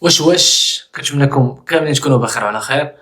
واش كنتمنىكم كاملين تكونوا بخير وعلى خير.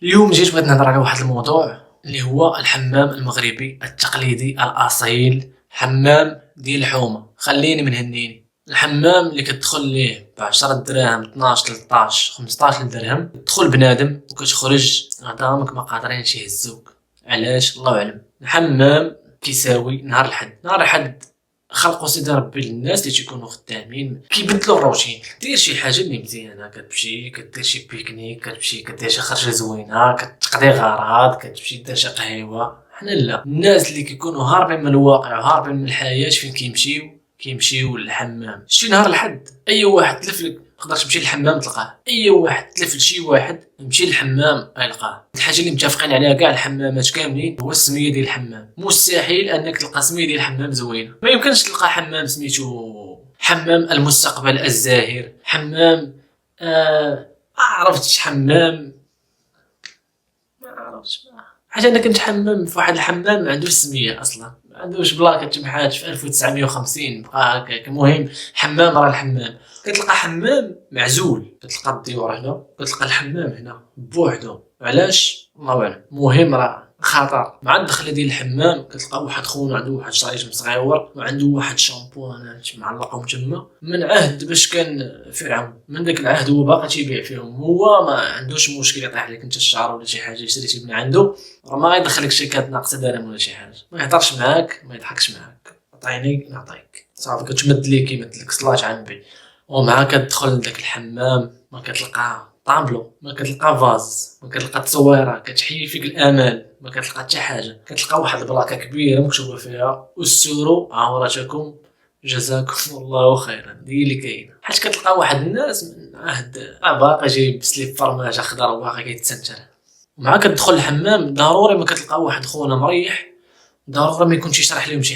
اليوم جيت بغيت نهضر على واحد الموضوع اللي هو الحمام المغربي التقليدي الاصيل، حمام ديال الحومه. خليني من هنيني الحمام اللي كتدخل ليه ب 10 دراهم، 12 13 15 درهم، تدخل بنادم وكتخرج عظامك ما قادرينش يهزوك. علاش؟ الله اعلم. الحمام كيساوي نهار الحد خلقوا سيدي ربي للناس اللي تيكونوا خدامين كيبدلوا الروتين. دير شي حاجه اللي مزيانه، كتمشي كدير شي بيكنيك، كتمشي كدير شي خرجه زوينه، كتقضي غراض، كتمشي دير شي قهيوه. حنا لا، الناس اللي كيكونوا هاربين من الواقع وهاربين من الحياه فين كيمشيو للحمام. شي نهار الحد اي واحد تلف لك تقدر تمشي للحمام تلقاه، اي واحد تلف لشي واحد يمشي للحمام يلقاه. الحاجه اللي متفقين عليها كاع الحمامات كاملين هو السميه ديال الحمام. مستحيل انك تلقى سميه ديال الحمام زوينه، ما يمكنش تلقى حمام سميتو حمام المستقبل الزاهر، حمام عرفتش، حمام ما عرفتش حاجه. انا كنت حمام في واحد الحمام ما عندوش سميه اصلا، ما عندوش بلاكه تمحات في 1950 بقى هكاك. المهم حمام راه الحمام. كتلقى حمام معزول، كتلقى الديور هنا، كتلقى الحمام هنا بوحدو. علاش؟ الله اعلم. المهم راه خطر. مع الدخله ديال الحمام كتلقى واحد خونا عنده واحد شريط مصغيور وعنده واحد شامبوانات معلقهم تما من عهد باش كان فرعون. من داك العهد هو باقي تيبيع فيهم، هو ما عندوش مشكل يطيح لك انت الشعر ولا شي حاجه شريتي من عنده، راه ما يدخلك شيكات ناقصه درهم ولا شي حاجه، ما يهضرش معاك، ما يضحكش معاك. عطيني نعطيك صافي، كتمد ليه كيمد لك صلاة عنبي. ومع كتدخل لذاك الحمام ما كتلقى طابلو، ما كتلقى فاز، ما كتلقى تصويره كتحيي فيك الامال، ما كتلقى حتى حاجه. كتلقى واحد البلاكه كبيره مكتوبه فيها استروا عورتكم جزاكم الله خيرا. دي اللي كاينه. حيت كتلقى واحد الناس من عهد باقي جايب سليب فرماج اخضر وباقي كيتسنتر. ومع كتدخل الحمام ضروري ما كتلقى واحد خونا مريح، ضروري ما يكونش يشرح لهم شي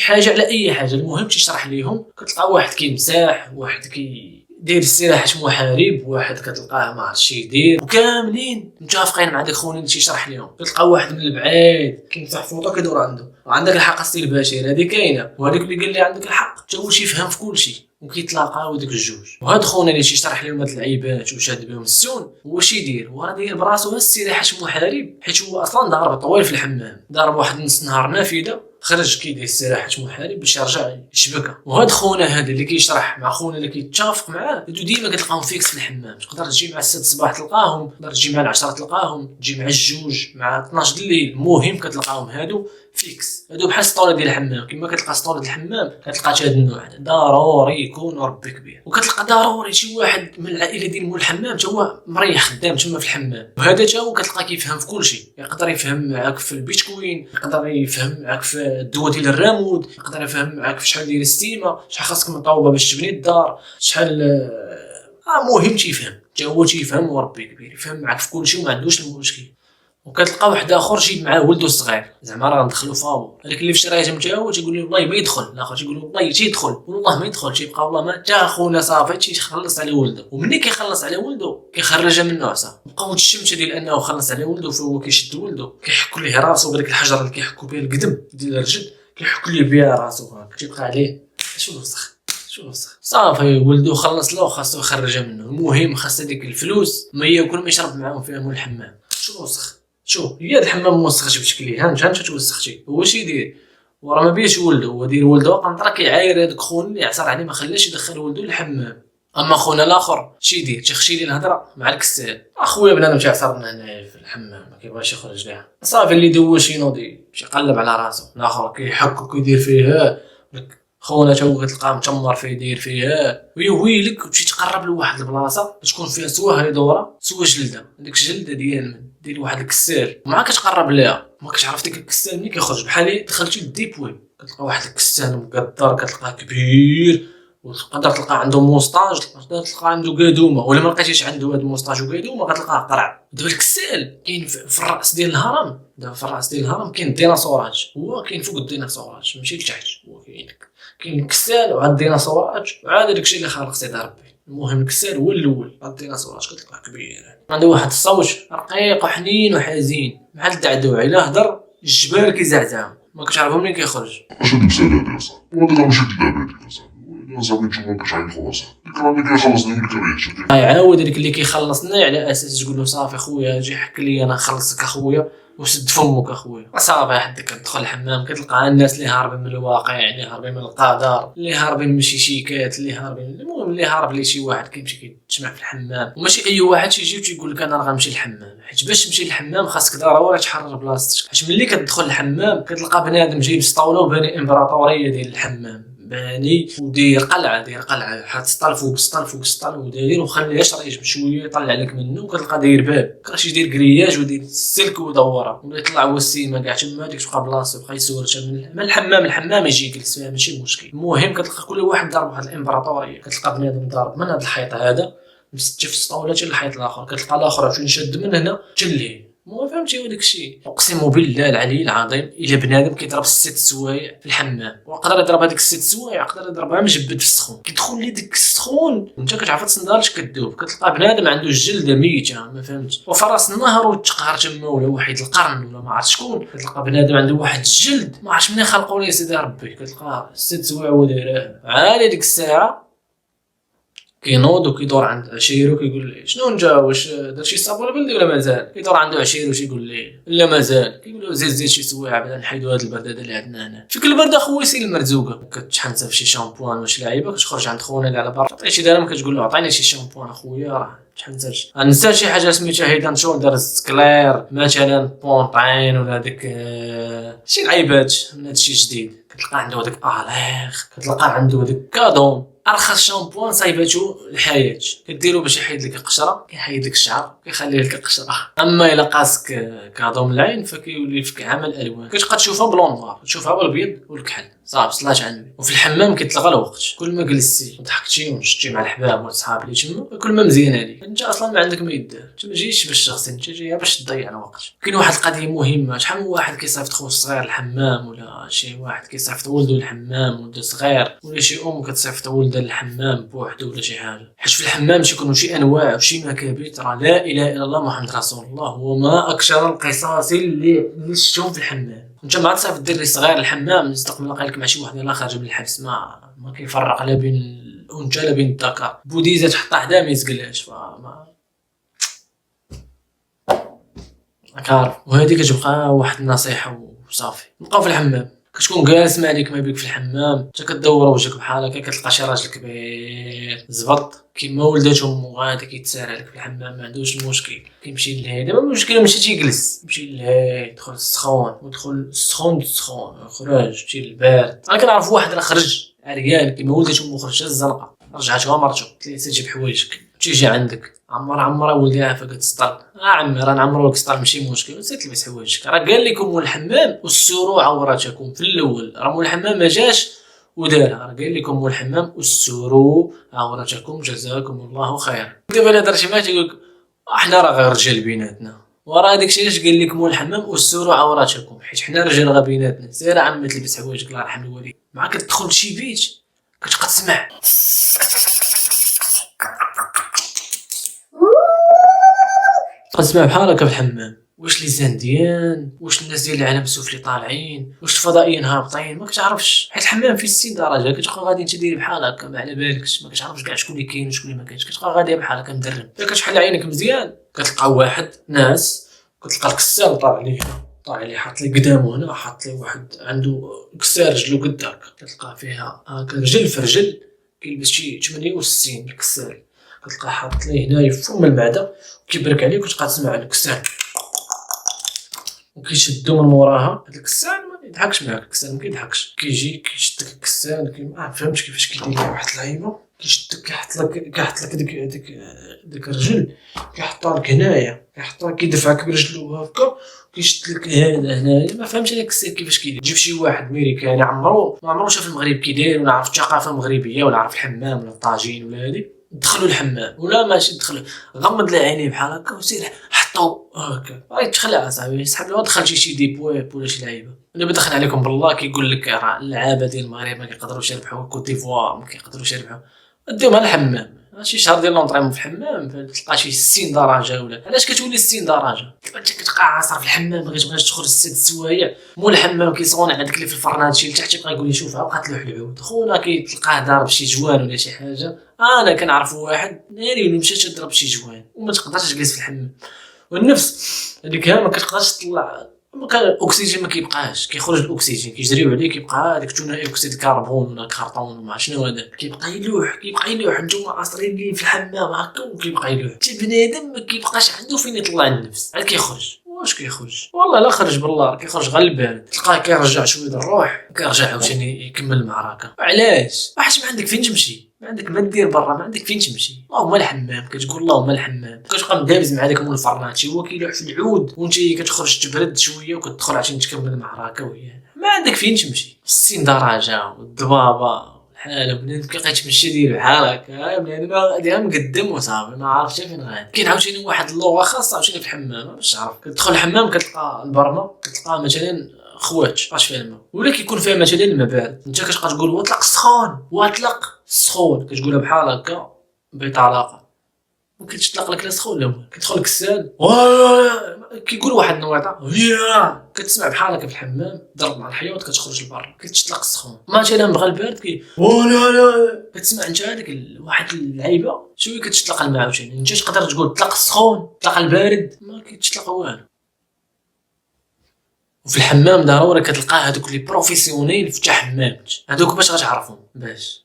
حاجه على اي حاجه. المهم تشرح لهم. كتلقى واحد كيمساح، واحد كيدير السلاح محارب، واحد كتلقاه ما عرفتش يدير، وكاملين متفقين مع داك خونا اللي تيشرح لهم. كتلقى واحد من البعيد كيمسح فوطه كيدور عنده. وعندك الحق السي البشير، هذه كاينه. وهذاك اللي قال لي عندك الحق حتى هو يفهم في كل شيء، وكيتلاقاو داك الجوج. وهاد خونا اللي تيشرح لهم هاد العيبات وشاد بهم السون، هو شي يدير؟ هو راه داير براسو السلاح محارب، حيت هو اصلا ضارب طويل في الحمام، ضارب واحد نص نهار نافذه، خرج كيدير السلاح محارب باش يرجع يشبكها. وهاد خونا هذا اللي كيشرح مع خونا اللي كيتفق معاه، ديما كتلقاهم فيكس في الحمام. تقدر تجي مع 6 الصباح تلقاهم، تقدر تجي مع 10 تلقاهم، تجي مع 2 مع 12 الليل. المهم كتلقاهم هادو فيكس، هادو بحال السطوله ديال الحمام. كما كتلقى سطوله الحمام كتلقى هذا النوع ضروري يكون ربي كبير. وكتلقى ضروري شي واحد من العائله ديال مول الحمام حتى هو مريح خدام تما في الحمام. وهذا حتى هو كتلقى كيفهم في كل شيء. يقدر يفهم معاك في البيتكوين، يقدر يفهم معاك في الدواء ديال الرمود، يقدر يفهم معاك في شحال ديال الستيمه، شحال خاصك من طوبه باش تبني الدار، شحال مهم تيفهم. حتى هو تيفهم وربي كبير، يفهم معاك في كل شيء وما عندوش المشكل. وكتلقى واحد اخر جيب معاه ولده الصغير، زعما راه ندخلو فابو. هذاك اللي في الشرايط نتاعو تيقول لي والله ما يدخل، الاخر تيقول له والله تيدخل، والله ما يدخل. تيبقى والله ما حتى خونا صافي تيخلص على ولده. ومني كيخلص على ولده كيخرجها من نعسه. بقاو الشمته ديال انه خلص على ولده، فهو كيشد ولده كيحكوا ليه راسو بديك الحجره اللي كيحكوا بها القدم ديال الرجل، كيحكوا ليه بها راسو هكا. تيبقى عليه شو وسخ صافي. ولده خلص له خاصو يخرجها منه. المهم خاص هذيك الفلوس ما ياكل ما يشرب معاهم فيها مول الحمام. شو وسخ؟ شوف هي الحمام موسخ جبتك ليه، هانت توسختي. هو شي يدير؟ وراه ما بيش ولده، هو دير ولده قنطره كيعاير هذاك خونا اللي عثر عليه ما خلاش يدخل ولده للحمام. اما خونا الاخر شي يدير؟ تيخشي لي الهضره مع الكسال. اخويا بنادم تيعصرنا هنايا في الحمام ما كيبغيش يخرج ليها. صافي اللي دوش ينوضي باش يقلب على راسو. الاخر كيحك وكيدير فيها. خونا تا هو كتلقاه متمر فيه داير فيها ويويلك. وتمشي تقرب لواحد البلاصه تكون فيها سواه يدوره، سوا جلده، ديك الجلده ديال واحد الكسال. ومع كتقرب ليها ما كتعرف ديك الكسال ملي كيخرج بحال دخلتي للديبوي. كتلقى واحد الكسال مقدر، كتلقاه كبير، وتقدر تلقى عنده موسطاج، تقدر تلقى عنده قادومه. ولا ما لقيتيش عنده هاد الموسطاج وقادومه كتلقاه قرع. دابا الكسال كاين في الراس ديال الهرم. دابا في الراس ديال الهرم كاين الديناصورات، هو كاين فوق الديناصورات ماشي لتحت. هو كاين الكسال وعاد الديناصورات وعاد داكشي اللي خالق سيدي ربي. المهم الكسال هو الاول، عاد الديناصورات كتلقاه كبير، عنده واحد الصوت رقيق وحنين وحزين بحال الدعدوع. الا هضر الجبال كيزعزعوا، ما كتعرفوا منين كيخرج. اش هاد المساله هادي اصاحبي؟ والله راه ماشي كذاب هادي اصاحبي. انا صافي نشوفو كتعيط خلاص ديك راه اللي كيخلصني واللي كيعيش يعاود هذاك اللي كيخلصني على اساس تقول له صافي خويا جي حك لي انا نخلصك اخويا وسد فمك اخويا صافي حدك كتدخل الحمام كتلقى الناس اللي هاربين من الواقع اللي هاربين من القدر اللي هاربين من شي شيكات اللي هاربين المهم اللي هارب لي شي واحد كيمشي كيتجمع في الحمام وماشي اي واحد تيجي وتيقول لك انا راه غنمشي للحمام حيت باش تمشي للحمام خاصك ضروري تحرر بلاصتك حيت ملي كتدخل الحمام كتلقى بنادم جايب سطاوله وباني امبراطوريه ديال الحمام باني ودير قلعه حاط سطال فوق سطال فوق سطال وداير وخليه يشرج بشويه يطلع لك منه وكتلقى داير باب كرهش يدير كرياج ودير السلك ودوره ولا يطلع هو السيما كاع تما ديك تبقى بلاصه بقى يسول من الحمام يجي يجلس فيها ماشي مشكل المهم كتلقى كل واحد ضارب واحد الامبراطوريه كتلقى بنادم ضارب من هذا الحيط هذا مسجف في السطاوله حتى الحيط الاخر كتلقى الاخر فين شد من هنا تليه مو فهمتي وداك الشيء اقسم بالله العلي العظيم الا بنادم كيضرب 6 سوايع في الحمام وقدر يضرب هذيك 6 سوايع يقدر يضربها مجبد في السخون كيدخل لي ديك السخون انت كتعرف تصندالش كدوب كتلقى بنادم عنده الجلده ميته ما فهمتش وفراس النهر وتقهر تما ولا واحد القرن ولا ما عرفت شكون كتلقى بنادم عنده واحد الجلد ما عرفتش منين خلقوا ليه سيدي ربي كتلقى 6 سوايع ودايره عالي ديك الساعه كينوض وكيدور عند عشيرو كيقول لي شنو نجا واش دار شي صابون بلدي ولا مازال كيدور عنده عشيرو شيقول لي لا مازال كيقول له زيد شي سوايع بدا نحيدوا هاد البرداده اللي عندنا هنا فيك البرده خويا سير المرزوقه كتشحنتها في شي شامبوان واش لاعيبه كتخرج عند خونا اللي على برا تعطي شي درهم كتقول له عطيني شي شامبوان اخويا راه شحنتاش نسى شي حاجه سميتها هيدان شولدرز كلير مثلا بونطين ولا ديك شي لعيبات من هادشي جديد كتلقى عنده داك اليغ كتلقى عنده داك كادون ارخص شامبوان صايباتو الحياه كديرو باش يحيد لك القشره كيحيد لك الشعر كيخلي لك القشره اما الا قاسك كادو من العين فكيولي فيك عمل الوان كتبقى تشوفها بلون نوار تشوفها بالابيض والكحل صافي صلات على النبي وفي الحمام كيتلغى الوقت كل ما جلستي وضحكتي ومشيتي مع الحباب والصحاب اللي تما كل ما مزيان عليك انت اصلا ما عندك ما يدار انت ما جيتش باش تغسل انت جاي باش تضيع الوقت كاين واحد القضيه مهمه شحال من واحد كيصيفط خوه الصغير الحمام ولا شي واحد كيصيفط ولده الحمام ولده صغير ولا شي ام كتصيفط ولدها الحمام بوحده ولا شي حاجه حيت في الحمام تيكونوا شي انواع وشي مكابيت راه لا اله الا الله محمد رسول الله وما اكثر القصص اللي شفتهم في الحمام انت ما تصيفط دير لي صغير الحمام يستقبل لك مع شي واحد يلاه خارج من الحبس ما كيفرق لا بين الانثى لا بين الذكر بوديزه تحطها حدا ما يسقلاش فما كارف وهذه كتبقى واحد النصيحه وصافي نبقاو في الحمام كتكون جالس ما عليك ما بيك في الحمام انت كدور وجهك بحال هكا كتلقى شي راجل كبير زبط كيما ولداتو امو غادي كيتسارع لك في الحمام ما عندوش المشكل كيمشي لهذا ما مشكل ماشي تيجلس يمشي لهي يدخل السخون ودخل السخون خرج يمشي للبارد انا كنعرف واحد راه خرج عريان كيما ولداتو امو خرج الزنقه رجعتها مرتو قلت ليه تجيب حوايجك تيجي عندك عمر ولدي عافاك تسطل عمي راه نعمرو لك سطل ماشي مشكل نسيت لبس حوايجك راه قال لكم مول الحمام والسروا عوراتكم في الاول راه مول الحمام ما جاش ودارها راه قال لكم مول الحمام والسروا عوراتكم جزاكم الله خير دابا الا درتي ما تيقول احنا راه غير رجال بيناتنا وراه داكشي علاش قال لكم مول الحمام والسروا عوراتكم حيت حنا رجال غير بيناتنا سير عمي تلبس حوايجك الله يرحم الوالدين مع كتدخل لشي بيت كتبقى تسمع تسمع بحال هكا في الحمام واش لي زانديان واش الناس ديال العالم السفلي طالعين واش الفضائيين هابطين ما كتعرفش حيت الحمام فيه 60 درجه كتبقى غادي انت داير بحال هكا ما على بالكش ما كتعرفش كاع شكون اللي كاين وشكون اللي ما كاينش كتبقى غادي بحال هكا مدرب الا كتحل عينك مزيان كتلقى واحد ناس كتلقى الكسال طالع ليه حاط لي قدامه هنا حاط لي واحد عنده كسار رجلو قد هكا كتلقى فيها هكا رجل في رجل كيلبس شي 68 الكسال كتلقى حاط ليه هنايا فم المعده وكيبرك عليك وتبقى تسمع الكسان وكيشدو من موراها هذاك الكسان ما يضحكش معاك الكسان ما كيضحكش كيجي كيشدك الكسان ما فهمتش كيفاش كيدير واحد اللعيبه كيشدك كيحط لك ديك الرجل كيحطها لك هنايا كيحطها كيدفعك برجلو هكا كيشد لك هنايا ما فهمتش هذاك الكسان كيفاش كيدير جيب شي واحد ميريكاني ما عمرو شاف المغرب كيداير ولا عرف الثقافه المغربيه ولا عرف الحمام ولا الطاجين ولا هذه دخلوا الحمام ولا ماشي دخل غمض لي عينيه بحال هكا وسير حطو هكا راهي تخلع صاحبي سحب له دخل شي ديبويب ولا شي لعيبه دابا دخل عليكم بالله كيقول لك راه اللعابه ديال المغرب ما كيقدروش يربحوا كوت ديفوار ما كيقدروش يربحوا ديهم على الحمام ماشي شهر ديال لونطريمون في الحمام تلقى شي 60 درجه ولا. علاش كتولي 60 درجه؟ انت كتقعصر في الحمام ما كتبغيش تخرج 6 سوايع، مول الحمام كيسخون عندك اللي في الفرنات شي لتحت يبقى يقول لي شوفها بقات تلوح العود خونا كيتلقاه ضارب شي جوان ولا شي حاجه. انا كنعرف واحد ناري اللي مشى تضرب شي جوان وما تقدرش تجلس في الحمام، والنفس هذيك ما كتقدرش تطلع، ما كان الاكسجين ما كيبقاش كيخرج الاكسجين كيجريو عليه كيبقى هذاك ثاني اكسيد الكربون ولا كرطون وما شنو هذا كيبقى يلوح نتوما عاصرين ليه في الحمام هكا وكيبقى يلوح. حتى بنادم ما كيبقاش عنده فين يطلع النفس عاد كيخرج. واش كيخرج؟ والله لا خرج بالله كيخرج غير البارد، تلقاه كيرجع شويه الروح كيرجع عاوتاني يكمل المعركه. علاش؟ حيت ما عندك فين تمشي، ما عندك ما دير برا، ما عندك فين تمشي. اللهم الحمام كتقول اللهم الحمام كتبقى مدابز مع داك مول الفرناتشي هو كيلوح في العود وانت كتخرج تبرد شويه وكتدخل عشان تكمل المعركه وياه. ما عندك فين تمشي 60 درجه والضبابه الحاله بنادم كيبقى يتمشى ديال بحال هكا بنادم غادي مقدم وصافي ما عرفتش فين غادي. كاين عاوتاني واحد اللغه خاصه عاوتاني في الحمام باش تعرف. كتدخل الحمام كتلقى البرمه كتلقى مثلا خوات باش فيها الماء ولا كيكون فيها مثلا الماء بارد، انت كتبقى تقول واطلق السخون واطلق السخون كتقولها بحال هكا بطلاقه ما كتطلق لك لا سخون لا والو. كتدخل الكسال كيقول واحد النويطه كتسمع بحال هكا في الحمام ضرب مع الحيوط كتخرج لبرا كتطلق السخون. مثلا بغى البارد كتسمع انت هذيك واحد اللعيبه شويه كتطلق الماء عاوتاني انت تقدر تقول طلق السخون طلق البارد ما كيتطلق والو. وفي الحمام ضروري كتلقى هذوك لي بروفيسيونيل في حمامات هذوك باش غتعرفهم باش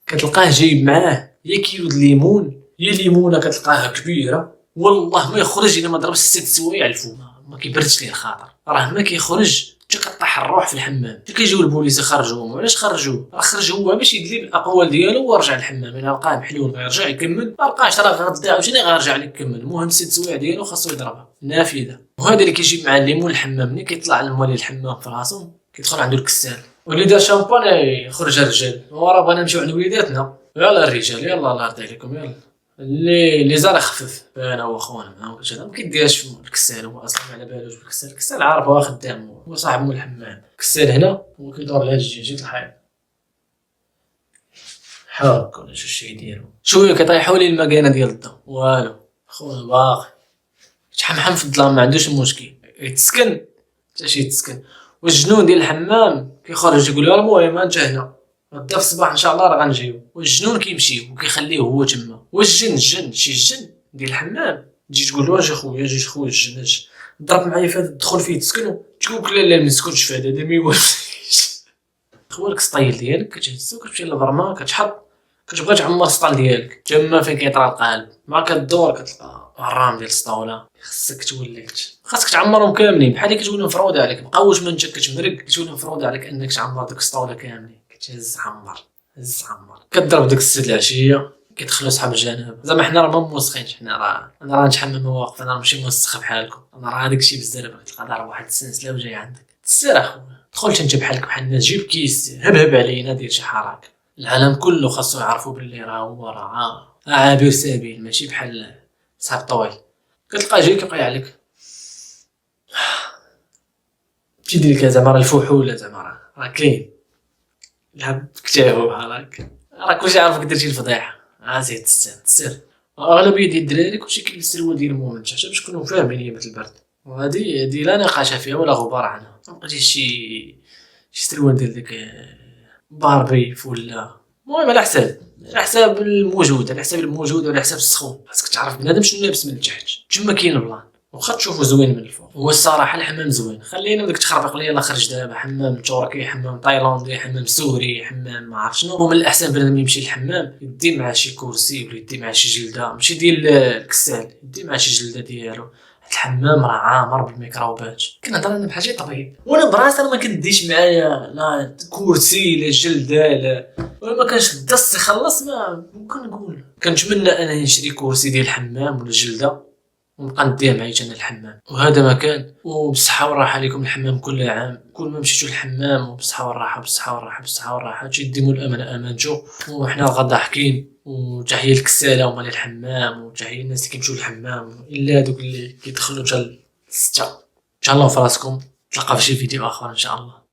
كتلقاه جايب معاه يا كيلو د الليمون يا ليمونه كتلقاها كبيره والله ما يخرج الا ما ضربش 6 سوايع الفم ما كيبردش ليه الخاطر راه ما كيخرج حتى كطيح الروح في الحمام. كيجيو البوليس يخرجوه علاش خرجوه؟ راه خرج هو باش يدلي بالاقوال ديالو ورجع للحمام الا لقاه محلول غيرجع يكمل ما لقاش راه غدا عاوتاني غيرجع لك يكمل. المهم 6 سوايع ديالو خاصو يضربها نافذه. وهذا اللي كيجيب مع الليمون الحمام ملي كيطلع الموالي الحمام في راسو كيدخل عنده الكسال واللي دار شامبان يخرج الرجال وراه بغينا نمشيو عند وليداتنا يلا الرجال يلا الله يرضي عليكم يلا اللي زال خفف انا واخونا ما هذا ما كيديرش في الكسال هو اصلا على بالوش بالكسال. الكسال عارف هو خدام هو صاحب مول الحمام. الكسال هنا هو كيدور لهاد جهه الحيط حاك ولا شي يديروا شويه كيطيحوا لي المكانه ديال الضو والو خونا باقي يتحمحم في الظلام ما عندوش مشكل يتسكن حتى شي يتسكن. والجنون ديال الحمام كيخرج يقول له المهم انت هنا غدا في الصباح ان شاء الله راه غنجيو. والجنون كيمشي وكيخليه هو تما. والجن شي الجن ديال الحمام تجي تقول له اجي خويا الجن اجي ضرب معايا فهاد تدخل فيه تسكنو تقول لا ما نسكنش في هذا ما يوالفش. خوالك السطيل ديالك كتهزو كتمشي للبرما كتحط كتبغي تعمر السطال ديالك تما فين كيطرى القالب ما كدور كتلقى الرام ديال السطاوله. خاصك تعمرهم كاملين بحال اللي كتولي مفروضه عليك بقاوش ما انت كتمرق كتولي مفروضه عليك انك تعمر ديك السطاوله كاملين. كتهز عمر كضرب ديك السيد العشيه كيدخلوا صحاب الجناب زعما حنا راه ما موسخينش حنا راه نتحمم واقف انا ماشي موسخ بحالكم انا راه هذاك الشيء بزاف كتلقى دار واحد السنسله وجاي عندك تسير اخويا دخلت انت بحالك بحال الناس جيب كيس هبهب علينا دير شي حركه. العالم كله خاصو يعرفوا باللي راه هو راه عابر سبيل ماشي بحال صاحب طويل كتلقى جاي كيبقى عليك تيدير لك زعما راه الفحول زعما راه كاين لعب كتابه بحال هكا راه كلشي عارفك درتي الفضيحه زيد تسير. اغلبيه ديال الدراري كلشي كيلبس السروال ديال المهم حتى باش يكونوا فاهمين هي مثل البرد وهذه لا نقاش فيها ولا غبار عنها. ما بقيتيش شي سروال ديال ديك باربي ولا المهم على حساب الموجود وعلى حساب السخون. خاصك تعرف بنادم شنو لابس من التحت تما كاين البلان واخا تشوفو زوين من الفوق. هو الصراحه الحمام زوين خلينا بدك تخربق لي يلا خرج دابا حمام تركي حمام تايلاندي حمام سوري حمام ما عرف شنو. ومن الاحسن بنادم يمشي للحمام يدي معاه شي كرسي ولا يدي معاه شي جلده ماشي ديال الكسال يدي معاه شي جلده ديالو. الحمام راه عامر بالميكروبات. كنهضر انا بحال شي طبيب وانا براسي ما كنديش معايا لا كرسي لا جلده لا ما كانش الدس يخلص ما ممكن نقول كنتمنى انا نشري كرسي ديال الحمام ولا جلده ونبقى نديها معايا انا الحمام. وهذا ما كان وبصحه والراحه لكم الحمام كل عام كل ما مشيتوا للحمام وبصحه والراحه تيديموا الامل امانتو. وحنا الغدا ضاحكين وتحيه الكساله ومال الحمام وتحيه الناس اللي كيمشيو للحمام الا هذوك اللي كيدخلوا حتى 6 ان شاء الله. فراسكم تلقى في شي فيديو اخر ان شاء الله.